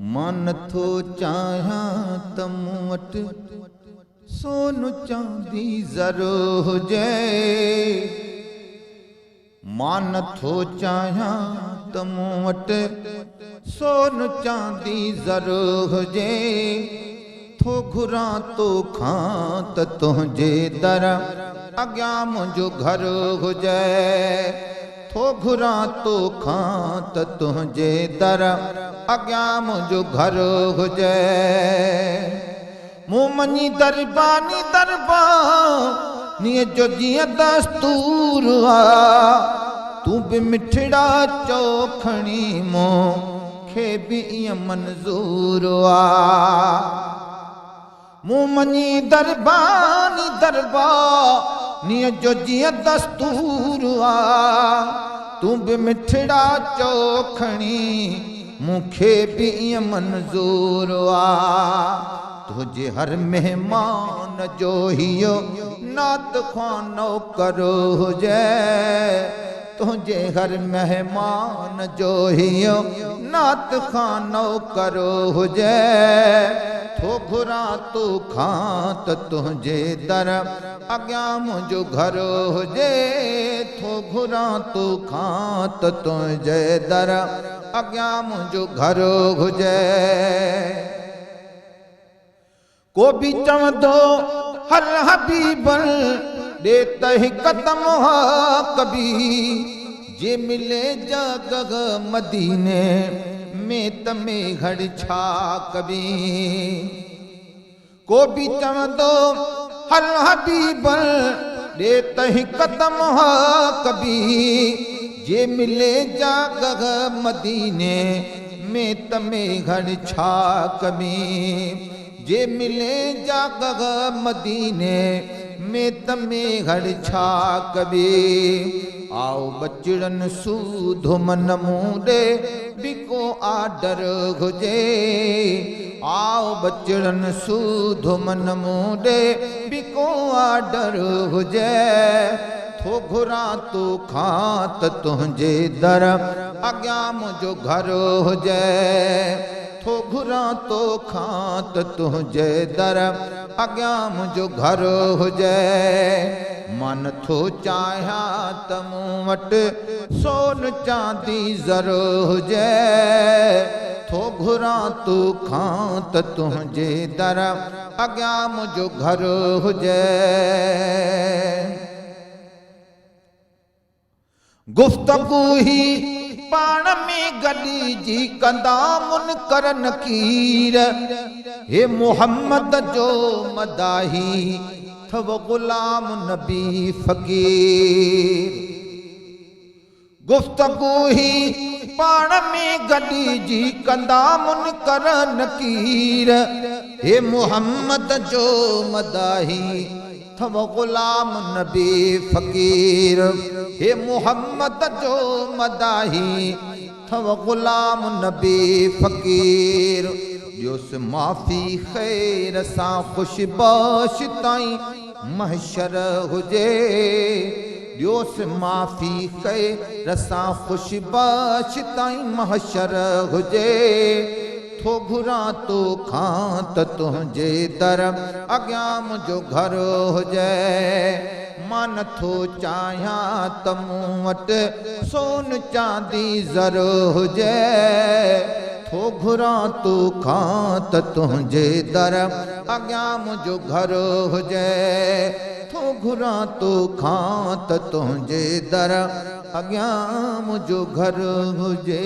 मन थो चाहियां त मूं वटि सोन चांदी ज़र हुजे। मन थो चाहियां त मूं वटि सोन चांदी ज़र हुजे। थो घुरां तो खां त तुंहिंजे दर अॻियां मुंहिंजो घर हुजे। थो घुरां तो खां त तुंहिंजे दर अॻियां मुंहिंजो घर हुजे। मूं मञी दरबानी दरबानीअ जो जीअं दस्तूर आ। तूं बि मिठड़ा चोखणी मूंखे बि ईअं मंज़ूर आ। मूं मञी दरबानी दरबानीअ जो जीअं दस्तूर आ। तूं बि मिठड़ा चोखणी मूंखे बि ईअं मंज़ूर आ। तुझे हर मेहमान जो हियो नात ख़ानो करो हुजे। तुझे हर मेहमान जो हियो नात ख़ानो करो हुजे। थो घुरां तो खां त तुंहिंजे दर अॻियां मुंहिंजो घर हुजे। थो घुरां तो खां त तुंहिंजे दर अॻियां मुंहिंजो घर हुजे। को भी चवंदो हर हबीबल ॾे त हिकदम हा कभी। जे मिले जग मदीने में तमें घड़ छा कभी। को भी चवंदो हर हबीबल ॾे त हिकदम हा कभी। जे मिले जग मदीने में तमें घड़ छा कभी। जे मिले जाग मदीने में तमें घड़ छा कभी। आओ बचड़न सूध मन मूंडे बिको आडर हुजे। आओ बचड़न सूध मन मूंडे बिको आडर हुजे। थो घुरां तो खां त तुंहिंजे दर अॻियां मुंहिंजो घर हुजे। थो घुरां तो खां त तुंहिंजे दर अॻियां मुंहिंजो घर हुजे। मन थो चाहियां त मूं वटि सोन चांदी ज़र हुजे। थो घुरां तो खां त तुंहिंजे दर अॻियां मुंहिंजो घर हुजे। गुफ्तगू ही पाण में गॾिजी कंदा मुनकर नकीर। हे मोहम्मद जो मदाही थव ग़ुलाम नबी फ़कीर। गुफ्तगू ही पाण में गॾिजी कंदा मुनकर नकीर। हे मोहम्मद जो मदाही थव ग़ुलाम नबी फ़कीर। हे मोहम्मद जो मदाही थव ग़ुलाम नबी फ़कीर। ॾियोसि माफ़ी ख़ैर सां ख़ुशबाश ताईं महशर हुजे। ॾियोसि माफ़ी ख़ैर सां ख़ुशबाश ताईं महशर हुजे। थो घुरां तो खां त तुंहिंजे दर अॻियां मुंहिंजो घर हुजे। मन थो चाहियां त मूं वटि सोन चांदी ज़र हुजे। थो घुरां तो खां त तुंहिंजे दर अॻियां मुंहिंजो घर हुजे। थो घुरां तो खां त तुंहिंजे दर अॻियां मुंहिंजो घर हुजे।